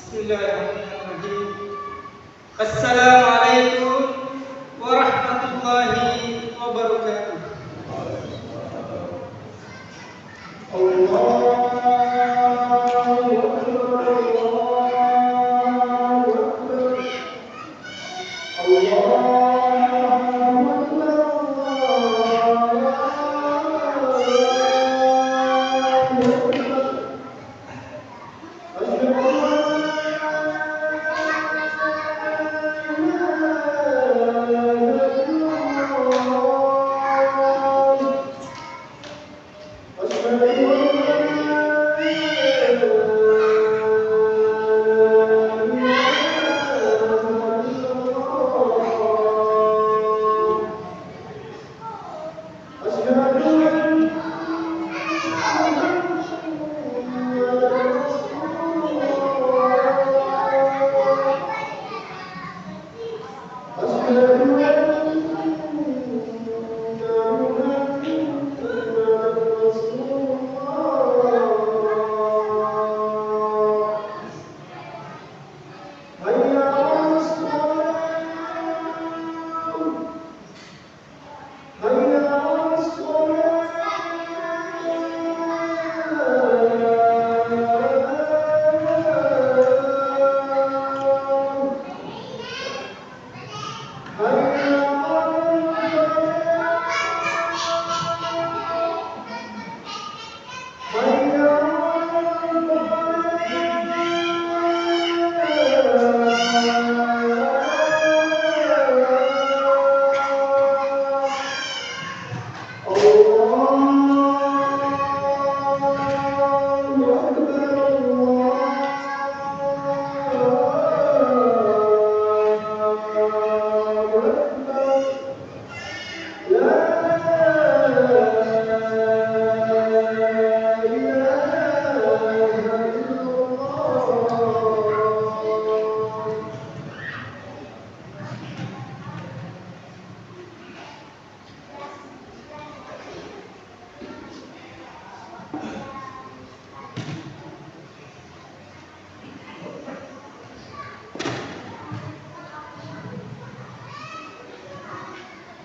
Bismillahirrahmanirrahim. Assalamualaikum warahmatullahi wabarakatuh.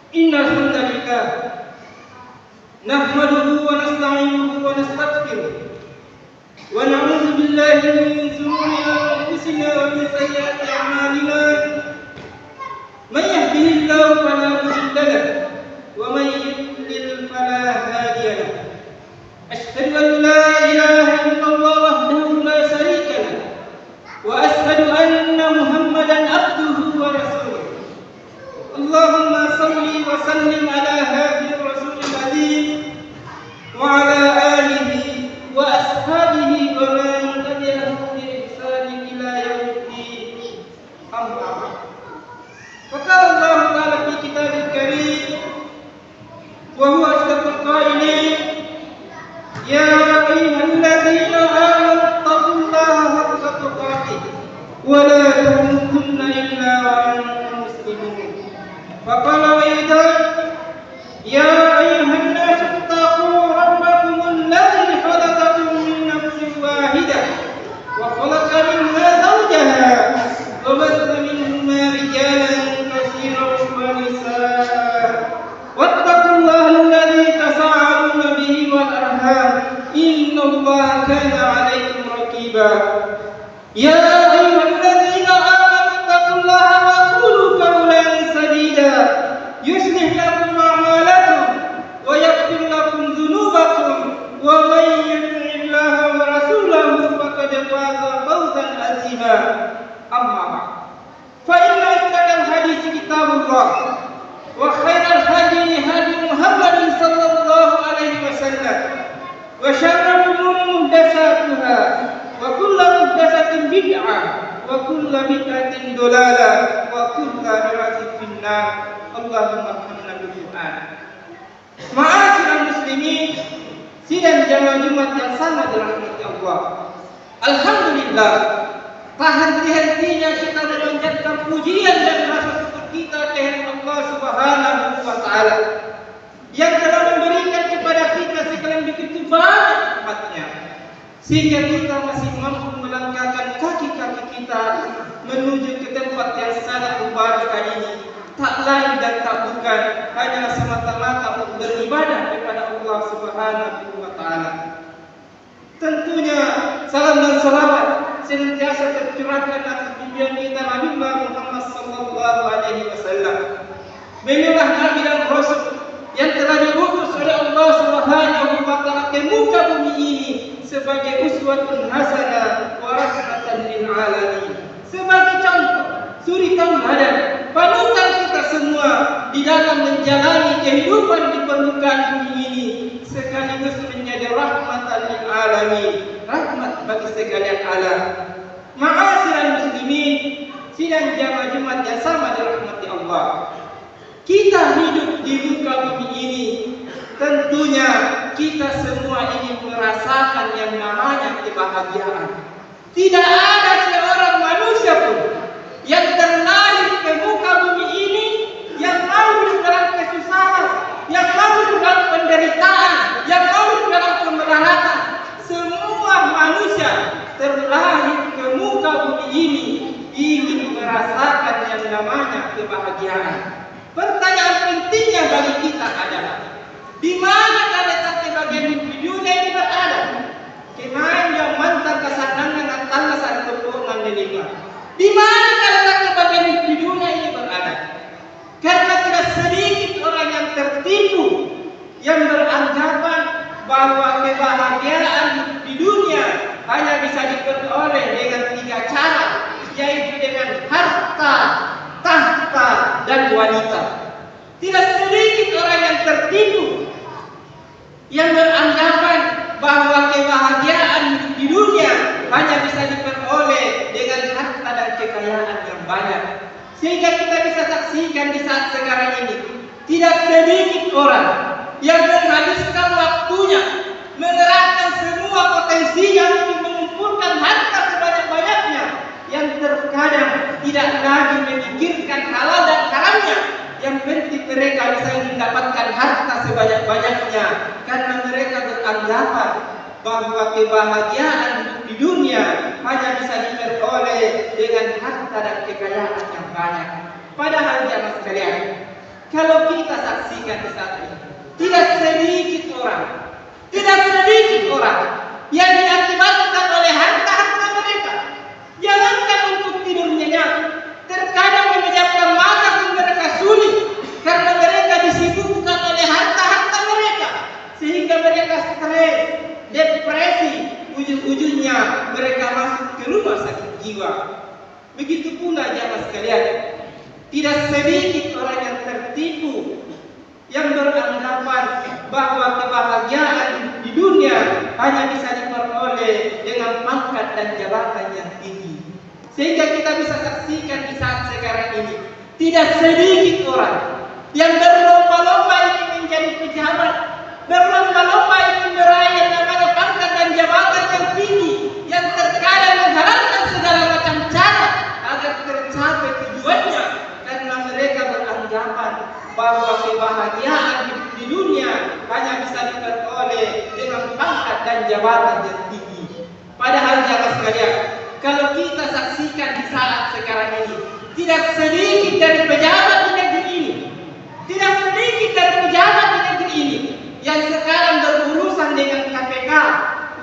Innal hamdalillah nahmaduhu wa nasta'inuhu wa nastaghfiruh wa na'udzu billahi min shururi anfusina wa min sayyiati a'malina may yahdihillahu fala mudilla lahu wa may yudlil fala hadiya lahu asyhadu an la ilaha illallah wahdahu la syarika lahu wa asyhadu anna muhammadan abduhu wa rasuluh. Allahumma salli wa sallim ala hadhil rasulil azim wa ala alihi wa ashabihi wa man tabi'ahum bi ihsan ila yaumiddin. Amma ba'd. Faqala Allah ta'ala fi kitabil karim wa huwa asdaqul qailin ya ayyuhalladzina amanu taqullaha haqqa tuqatih wa la tamutunna illa wa antum muslimun. فقال أيضا يا أيها الناس اتقوا ربكم الذي خلقكم من نفس واحدة وخلق منها زوجها وبث منهما رجالا كثيرا ونساء واتقوا الله الذي تساءلون به والأرحام إن الله كان عليكم رقيبا يا أيها الذين آمنوا اتقوا الله وقولوا قولا سديدا يصلح لكم أعمالكم ويغفر لكم ذنوبكم ومن يطع الله ورسوله فقد فاز فوزا عظيما. أما بعد فإن أصدق الحديث كتاب الله وخير الهدي هدي محمد صلى الله عليه وسلم وشر الأمور محدثاتها وكل محدثة بدعة وكل بدعة ضلالة وكل ضلالة في النار. اللهم ارحمنا بالقرآن. Ma'asyiral muslimin, sidang jamaah Jumat yang sangat dirahmati Allah. Alhamdulillah, tak henti-hentinya kita memanjatkan pujian dan rasa syukur kita kepada Allah Subhanahu wa taala yang telah memberikan kepada kita sekalian begitu banyak nikmatnya sehingga kita masih mampu melangkahkan kaki-kaki kita menuju ke tempat yang sangat mubarak ini tak lain dan tak bukan hanya semata-mata untuk beribadah kepada Allah Subhanahu wa taala. Tentunya salam dan salawat senantiasa tercurahkan atas pimpinan kita Nabi Muhammad sallallahu alaihi wasallam. Beliaulah nabi dan rasul yang telah diutus oleh Allah Subhanahu wa taala ke muka bumi ini sebagai uswatun hasanah wa rahmatan lil alamin. Sebagai contoh, suri tauladan, panutan kita semua di dalam menjalani kehidupan di permukaan bumi ini sekaligus menjadi rahmatan lil alamin, rahmat bagi sekalian alam. Ma'asyiral muslimin, sidang jamaah Jumat yang sama dirahmati Allah. Kita hidup di muka bumi ini, tentunya kita semua ingin merasakan yang namanya kebahagiaan. Tidak ada seorang manusia pun yang terlahir ke muka bumi ini yang mau dalam kesusahan, yang mau dalam penderitaan, yang mau dalam kemelaratan. Semua manusia terlahir ke muka bumi ini ingin merasakan yang namanya kebahagiaan. Pertanyaan pentingnya bagi kita adalah, di mana letak kebahagiaan di dunia ini berada? Kemarin yang mantan kesanangan dan tangga saat kebohongan delima. Di mana letak kebahagiaan di dunia ini berada? Karena tidak sedikit orang yang tertipu, yang beranggapan bahwa kebahagiaan di dunia hanya bisa diperoleh dengan 3 cara, yaitu dengan harta, tahta, dan wanita. Tidak sedikit orang yang tertipu, yang beranggapan bahwa kebahagiaan di dunia hanya bisa diperoleh dengan harta dan kekayaan yang banyak. Sehingga kita bisa saksikan di saat sekarang ini, tidak sedikit orang yang menghabiskan waktunya mengerahkan semua potensinya untuk mengumpulkan harta sebanyak-banyaknya, yang terkadang tidak lagi memikirkan halal dan haramnya. Yang penting mereka bisa mendapatkan harta sebanyak-banyaknya, karena mereka beranggapan bahwa kebahagiaan di dunia hanya bisa diperoleh dengan harta dan kekayaan yang banyak. Padahal jamaah sekalian, kalau kita saksikan di saat ini, tidak sedikit orang yang diakibatkan oleh harta-harta mereka. Jangankan untuk tidur nyenyak, terkadang menjadikan mata pun mereka sulit karena mereka disibukkan oleh harta-harta mereka, sehingga mereka stres, depresi, ujung-ujungnya mereka masuk ke rumah sakit jiwa. Begitu pula jamaah sekalian, tidak sedikit orang yang tertipu, yang beranggapan bahwa kebahagiaan di dunia hanya bisa diperoleh dengan pangkat dan jabatan yang tinggi. Sehingga kita bisa saksikan di saat sekarang ini, tidak sedikit orang yang berlomba-lomba ingin menjadi pejabat, berlomba-lomba ingin meraih yang namanya pangkat dan jabatan yang tinggi, yang terkadang menghalalkan segala macam cara agar tercapai tujuannya, karena mereka beranggapan bahwa kebahagiaan di dunia hanya bisa diperoleh dengan pangkat dan jabatan yang tinggi. Padahal jamaah sekalian, kalau kita saksikan di saat sekarang ini, tidak sedikit dari pejabat di negeri ini, tidak sedikit dari pejabat di negeri ini yang sekarang berurusan dengan KPK,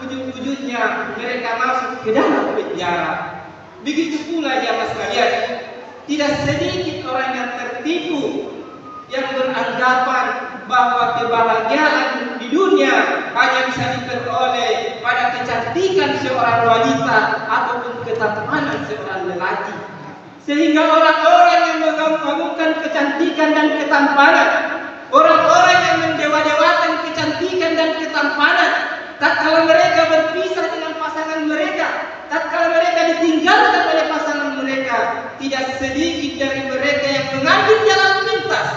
ujung-ujungnya mereka masuk ke dalam penjara. Begitu pula jamaah sekalian, tidak sedikit orang yang tertipu, yang beranggapan bahwa kebahagiaan di dunia hanya bisa diperoleh pada kecantikan seorang wanita ataupun ketampanan seorang lelaki. Sehingga orang-orang yang mengagungkan kecantikan dan ketampanan, orang-orang yang mendewa-dewakan kecantikan dan ketampanan, tatkala mereka berpisah dengan pasangan mereka, tatkala mereka ditinggalkan oleh pasangan mereka, tidak sedikit dari mereka yang mengambil jalan pintas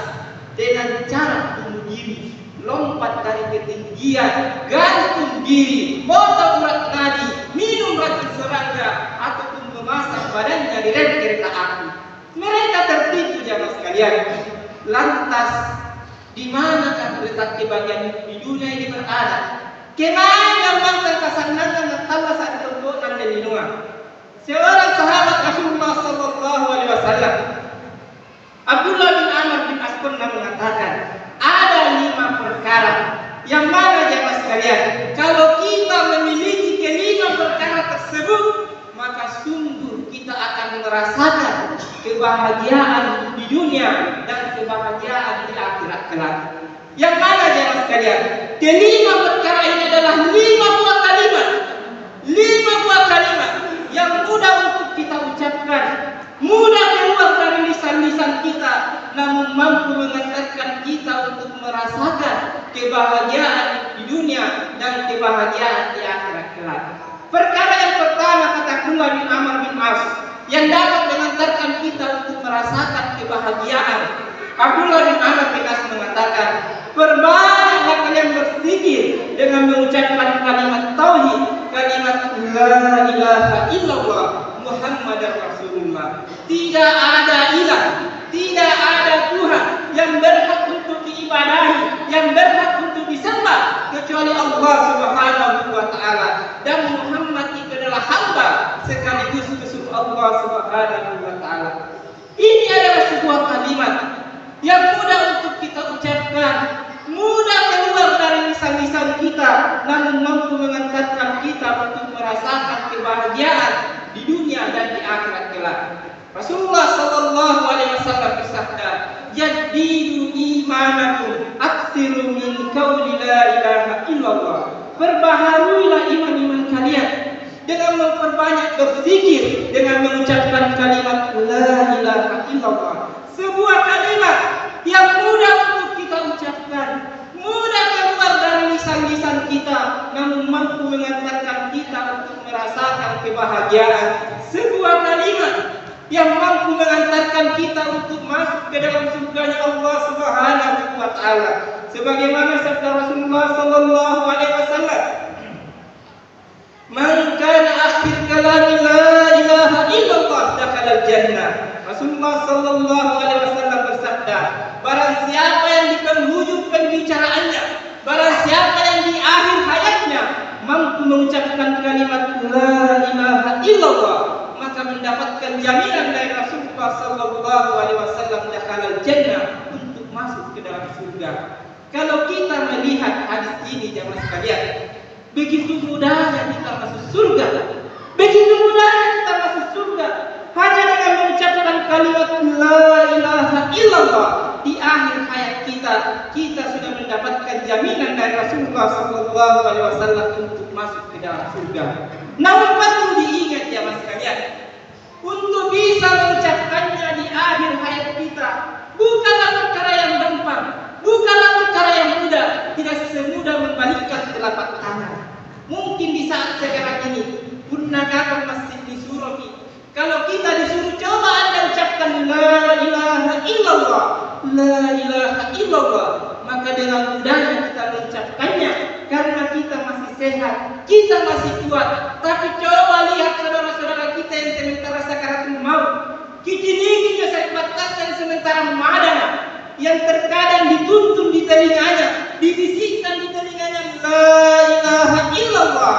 dengan cara bunuh diri, lompat dari ketinggian, gantung diri, potong urat nadi, minum racun serangga, ataupun memasak badannya di rel kereta api. Mereka tertipu jamaah sekalian. Lantas, di manakah letak kebahagiaan di dunia ini berada? Kemana yang bangsa kesenangan dan tambah saat kebohongan dan lindungan? Seorang sahabat Sallallahu Alaihi Wasallam. Abdullah bin Amr bin As pernah mengatakan, ada 5 perkara yang mana jemaah sekalian, kalau kita memiliki kelima perkara tersebut, maka sungguh kita akan merasakan kebahagiaan di dunia dan kebahagiaan di akhirat kelak. Yang mana jemaah sekalian? Kelima perkara ini adalah 5 buah kalimat. 5 buah kalimat yang mudah untuk kita ucapkan, mudah keluar dari lisan-lisan kita, namun mampu mengantarkan kita untuk merasakan kebahagiaan di dunia dan kebahagiaan di akhirat kelak. Perkara yang pertama kata Abdullah bin Amr bin As yang dapat mengantarkan kita untuk merasakan kebahagiaan. Abdullah bin Amr bin As mengatakan, perbanyaklah kalian berzikir dengan mengucapkan kalimat tauhid, kalimat la ilaha illallah Muhammadar Rasulullah. Tidak ada ilah, tidak ada Tuhan yang berhak untuk diibadahi, yang berhak untuk disembah kecuali Allah Subhanahu wa taala, dan Muhammad itu adalah hamba sekaligus utusan Allah Subhanahu wa taala. Ini adalah sebuah kalimat yang mudah untuk kita ucapkan, mudah keluar dari lisan-lisan kita, namun mampu mengantarkan kita untuk merasakan kebahagiaan di dunia dan di akhirat kelak. Rasulullah Sallallahu Alaihi Wasallam bersabda, "Jaddidu imanakum, aktsiru min qauli la ilaha illallah." Perbaharuilah iman-iman kalian dengan memperbanyak berzikir, dengan mengucapkan kalimat la ilaha illallah. Sebuah kalimat yang mudah untuk kita ucapkan, mudah keluar dari lisan-lisan kita, namun mampu mengantarkan kita untuk merasakan kebahagiaan. Sebuah kalimat yang mampu mengantarkan kita untuk masuk ke dalam surganya Allah Subhanahu wa taala. Sebagaimana sabda Rasulullah Sallallahu Alaihi Wasallam, "Man kana akhir kalami la ilaha illallah dakhala al-jannah." Rasulullah Sallallahu Alaihi Wasallam bersabda, barang siapa yang di penghujung pembicaraannya, barang siapa yang di akhir hayatnya mampu mengucapkan kalimat la ilaha illallah, maka mendapatkan jaminan dari Rasulullah Sallallahu Alaihi Wasallam dakhalal jannah, untuk masuk ke dalam surga. Kalau kita melihat hadis ini jemaah sekalian, begitu mudahnya kita masuk surga, begitu mudahnya kita masuk surga hanya dengan mengucapkan kalimat la ilaha illallah di akhir hayat kita. Kita sudah mendapatkan jaminan dari Rasulullah Sallallahu Alaihi Wasallam untuk masuk ke dalam surga. Namun perlu diingat jemaah sekalian, untuk bisa mengucapkannya di akhir hayat kita bukanlah perkara yang gampang, bukanlah perkara yang mudah. Tidak semudah membalikkan telapak tangan. Mungkin di saat sekarang ini punakakan masjid di Surabaya, kalau kita disuruh coba Anda ucapkan la ilaha illallah, la ilaha illallah, maka dengan mudahnya kita mengucapkannya karena kita masih sehat, kita masih kuat. Tapi coba lihat saudara-saudara kita yang sementara sakaratul maut, kicinikinya saya bataskan sementara madana, yang terkadang dituntun di telinganya, dibisikkan di telinganya la ilaha illallah,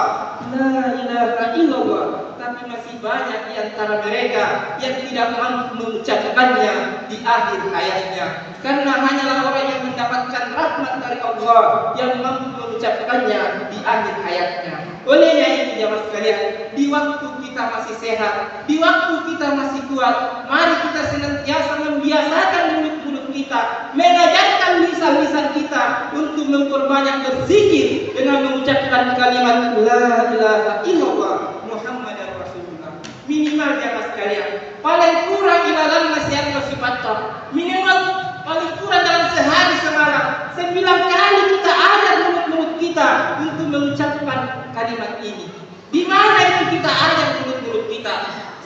la ilaha illallah, tapi masih banyak di antara mereka yang tidak mampu mengucapkannya di akhir hayatnya, karena hanyalah orang yang mendapatkan rahmat dari Allah yang mampu mengucapkannya di akhir hayatnya. Olehnya ini jemaah sekalian, di waktu kita masih sehat, di waktu kita masih kuat, mari kita senantiasa membiasakan mulut-mulut kita, mengajarkan lisan-lisan kita untuk memperbanyak berzikir dengan mengucapkan kalimat la ilaha illallah Muhammadar Rasulullah. Minimal jemaah sekalian, paling kurang ilalan masih ada sifatnya, minimal paling kurang dalam sehari semalam 9 kali kita ajar mulut-mulut kita untuk mengucapkan kalimat ini. Di mana itu kita ajar mulut-mulut kita?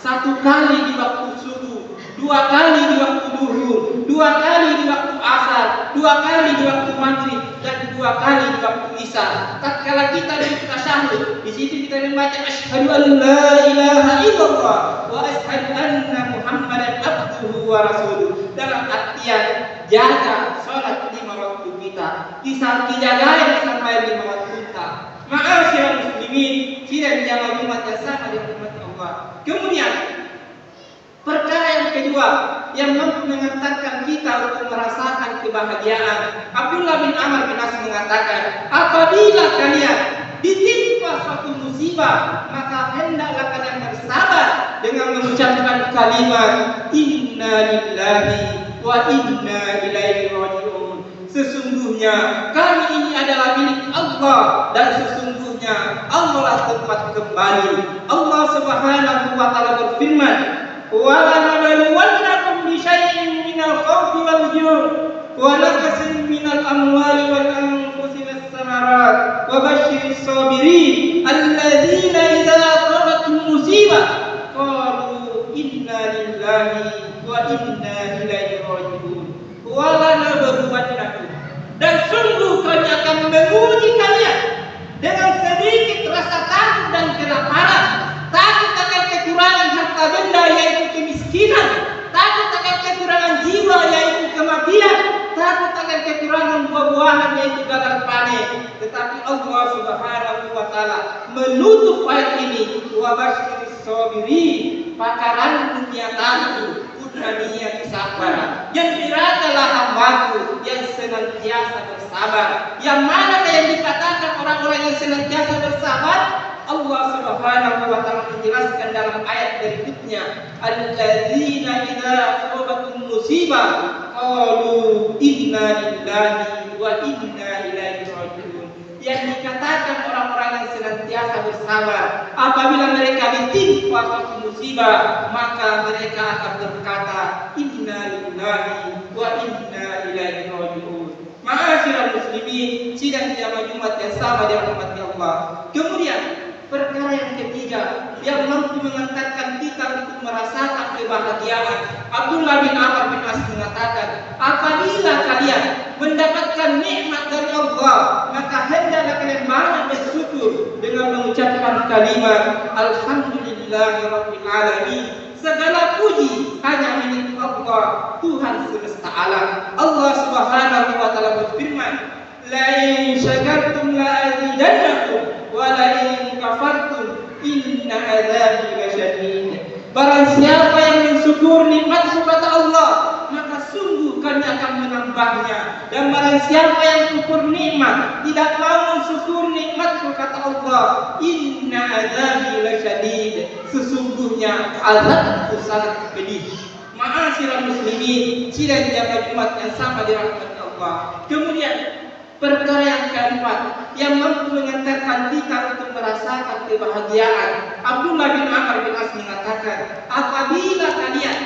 1 kali di waktu subuh, 2 kali di waktu duhur, 2 kali di waktu asar, 2 kali di waktu maghrib, dan 2 kali di waktu isya. Tatkala kita di tasyahud, di situ kita membaca asyhadu an la ilaha illallah wa asyhadu anna Muhammadan abduhu wa rasuluh. Dalam artian jaga salat 5 waktu kita, kisah dijaga sampai 5 waktu kita. Ma'asyiral muslimin, tidak menjaga umat yang sama dengan umat Allah. Kemudian kedua yang mampu mengantarkan kita untuk merasakan kebahagiaan. Abdullah bin Amr bin As mengatakan, apabila kalian ditimpa suatu musibah, maka hendaklah kalian bersabar dengan mengucapkan kalimat inna lillahi wa inna ilaihi raji'un. Sesungguhnya kami ini adalah milik Allah dan sesungguhnya Allah tempat kembali. Allah Subhanahu wa taala berfirman, wa lanabluwannakum bi syai'in minal khawfi wal ju' wa naqsin minal amwali wal anfusi was samarat wa basyiris sabirin alladzina idza asabatuhum musibah qalu inna lillahi wa inna ilaihi raji'un. Wa lanabluwannakum, dan sungguh kami akan menguji kalian dengan sedikit rasa takut dan kelaparan, takut akan kekurangan harta benda yaitu kemiskinan, takut akan kekurangan jiwa yaitu kematian, takut akan kekurangan buah-buahan yaitu gagal panen. Tetapi Allah Subhanahu wa taala menutup ayat ini, wa basyiris sabirin, pakaran dunia tadi dunia kesabaran. Gembirakanlah hambaku yang senantiasa bersabar. Yang mana yang dikatakan orang-orang yang senantiasa bersabar? Allah Subhanahu wa taala menjelaskan dalam ayat berikutnya, alladzina idza asabatum musibah qalu inna lillahi wa inna ilaihi raji'un. Yang dikatakan orang-orang yang senantiasa bersabar, apabila mereka ditimpa suatu musibah, maka mereka akan berkata inna lillahi wa inna ilaihi raji'un. Ma'asyiral muslimin, sidang jamaah Jumat yang sama dirahmati Allah. Kemudian perkara yang ketiga yang mampu mengantarkan kita untuk merasakan kebahagiaan. Abdullah bin Amr bin As mengatakan, apabila kalian mendapatkan nikmat dari Allah, maka hendaklah kalian banyak bersyukur dengan mengucapkan kalimat alhamdulillahirabbil alamin. Segala puji hanya milik Allah, Tuhan semesta alam. Allah Subhanahu wa taala berfirman, la in syakartum la azidannakum wa la in kafartum inna adzabi lasyadid. Barang siapa yang mensyukur nikmat kata Allah, maka sungguh kami akan menambahnya. Dan barang siapa yang syukur nikmat, tidak mau mensyukur nikmat kata Allah, inna adzabi lasyadid. Sesungguhnya azabku sangat pedih. Ma'asyiral muslimin, sidang jamaah Jumat yang sama dirahmati Allah. Kemudian perkara yang keempat yang mampu mengantarkan kita untuk merasakan kebahagiaan. Abdullah bin Amr bin As mengatakan, apabila kalian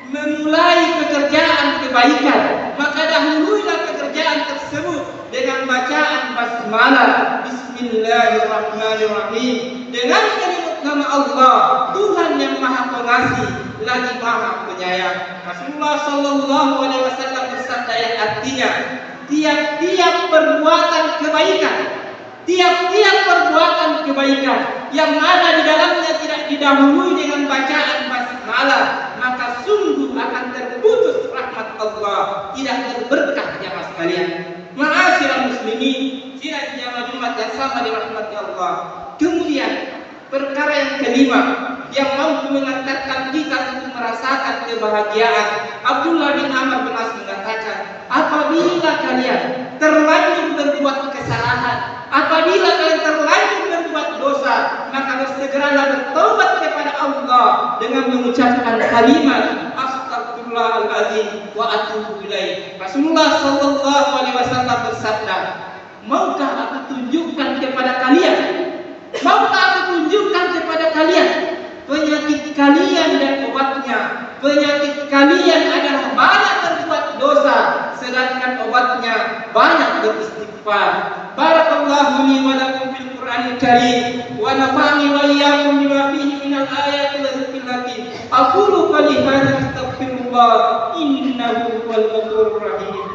memulai pekerjaan kebaikan, maka dahuluilah pekerjaan tersebut dengan bacaan basmalah, bismillahirrahmanirrahim, dengan menyebut nama Allah, Tuhan yang Maha Pengasih lagi Maha Penyayang. Rasulullah sallallahu alaihi wasallam bersabda yang artinya, tiap-tiap perbuatan kebaikan yang mana di dalamnya tidak didahului dengan bacaan basmalah, maka sungguh akan terputus rahmat Allah, tidak berberkah jamaah sekalian. Ma'asyiral muslimin, sidang jamaah Jumat yang sama dirahmati Allah. Kemudian perkara yang kelima yang mampu mengantarkan kita untuk merasakan kebahagiaan. Abdullah bin Amr bin As mengatakan, apabila kalian terlanjur berbuat kesalahan, apabila kalian terlanjur berbuat dosa, maka bersegeralah bertobat kepada Allah dengan mengucapkan kalimat astagfirullahaladzim wa atubu ilaih. Rasulullah sallallahu alaihi wasallam bersabda, maukah aku tunjukkan kepada kalian, penyakit kalian dan obatnya. Penyakit kalian adalah banyak berbuat dosa, sedangkan obatnya banyak beristighfar. Barakallahu li wa lakum fil Qur'anil Karim wa nafa'ani wa iyyakum bima fihi minal ayati wa dzikril hakim. Aqulu qali hadza astaghfirullah innahu huwal ghafurur rahim.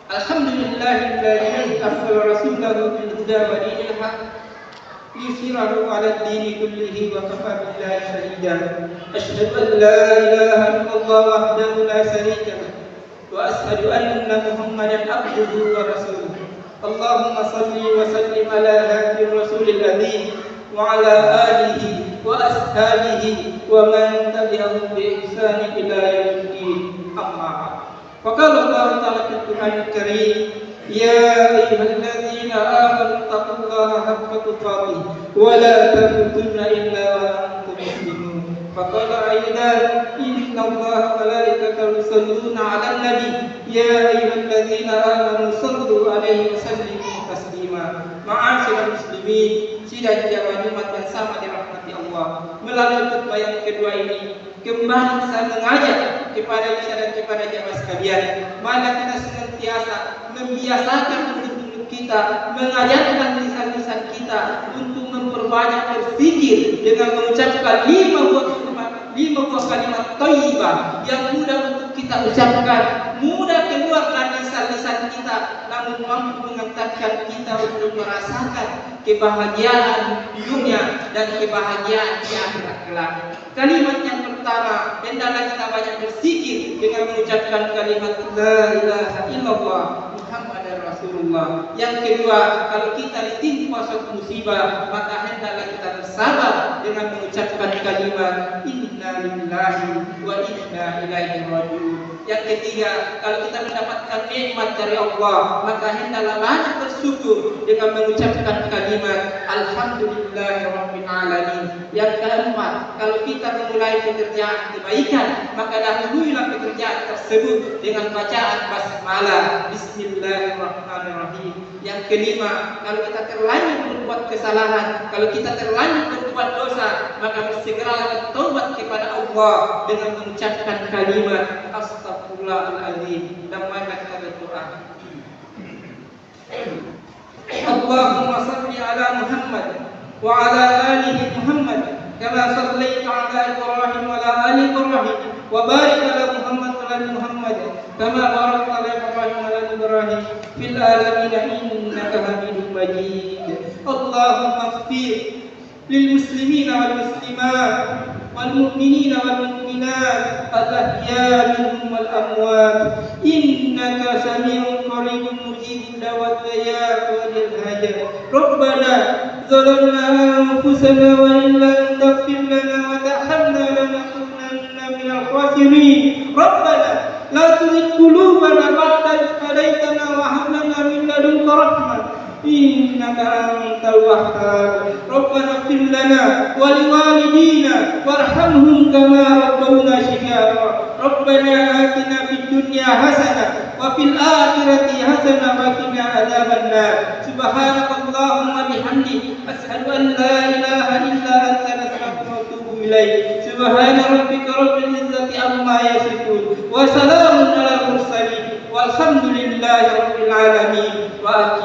Alhamdulillahilladzi arsala rasulahu bil huda wa dinil haq ليظهره على الدين كله وكفى بالله شهيدا. أشهد أن لا إله إلا الله وحده لا شريك له وأشهد أن محمدا عبده ورسوله. اللهم صل وسلم على هذا الرسول الأمين وعلى آله وأصحابه ومن تبعهم بإحسان إلى يوم الدين. أما بعد، فقال الله تعالى في القرآن الكريم: يا أيها الذين آمنوا اتقوا الله حق تقاته ولا تموتن إلا وأنتم مسلمون. فقال أيضا: إن الله وملائكته يصلون على النبي يا أيها الذين آمنوا صلوا عليه وسلموا تسليما. Ma'asyiral muslimin, sidang jamaah Jumat yang sama dirahmati Allah. Melalui khutbah yang kedua ini kembali saya mengajak kepada kita dan kepada jamaah sekalian, mana kita senantiasa membiasakan untuk kita, mengajarkan lisan-lisan kita untuk memperbanyak berzikir dengan mengucapkan 5 buah kalimat thayyibah yang mudah untuk kita ucapkan, mudah keluar dari lisan-lisan kita, namun mampu mengantarkan kita untuk merasakan kebahagiaan di dunia dan kebahagiaan di akhirat kelak. Kalimat yang pertama, hendaklah kita banyak berzikir dengan mengucapkan kalimat la ilaha illallah Muhammadar Rasulullah. Yang kedua, kalau kita ditimpa suatu musibah, maka hendaklah kita bersabar dengan mengucapkan kalimat inna lillahi wa inna ilaihi raji'un. Yang ketiga, kalau kita mendapatkan nikmat dari Allah, maka hendaklah banyak bersyukur dengan mengucapkan kalimat alhamdulillahirabbil alamin. Yang keempat, kalau kita memulai pekerjaan kebaikan, maka dahuluilah pekerjaan tersebut dengan bacaan basmalah, bismillahirrahmanirrahim. Yang kelima, kalau kita terlanjur berbuat kesalahan, kalau kita terlanjur berbuat dosa, maka bersegeralah bertobat kepada Allah dengan mengucapkan kalimat astagfirullahaladzim. Dan mari kita berdoa. Allahumma salli ala Muhammad wa ala alihi Muhammad kama sallaita ala Ibrahim wa ala ali Ibrahim wa barik ala Muhammad wa ala Muhammad kama barakta ala Ibrahim wa ala Ibrahim fil alamin innaka Hamidum Majid. Allahumma ighfir lil muslimina wal muslimat wal mu'minina wal mu'minat al-ahya minhum wal amwat innaka sami'un qaribun mujibud da'wat ya qadil hajat. Rabbana zalamna anfusana wa in lam taghfir lana wa tarhamna lanakunanna minal khasirin. Rabbana la tuzigh qulubana ba'da idh hadaytana wa hab lana min ladunka rahmah innaka antal wahhab. Rabbana ighfir lana wa liwalidina warhamhum kama rabbawna shighara. Rabbana atina fid dunya hasanah wa fil akhirati hasanah wa qina adzabannar. Subhanakallahumma bihamdik asyhadu an la ilaha illa anta astaghfiruka wa atubu ilaik. Subhana rabbika rabbil izzati amma yasifun wa salamun alal mursalin walhamdulillahi rabbil alamin. Wa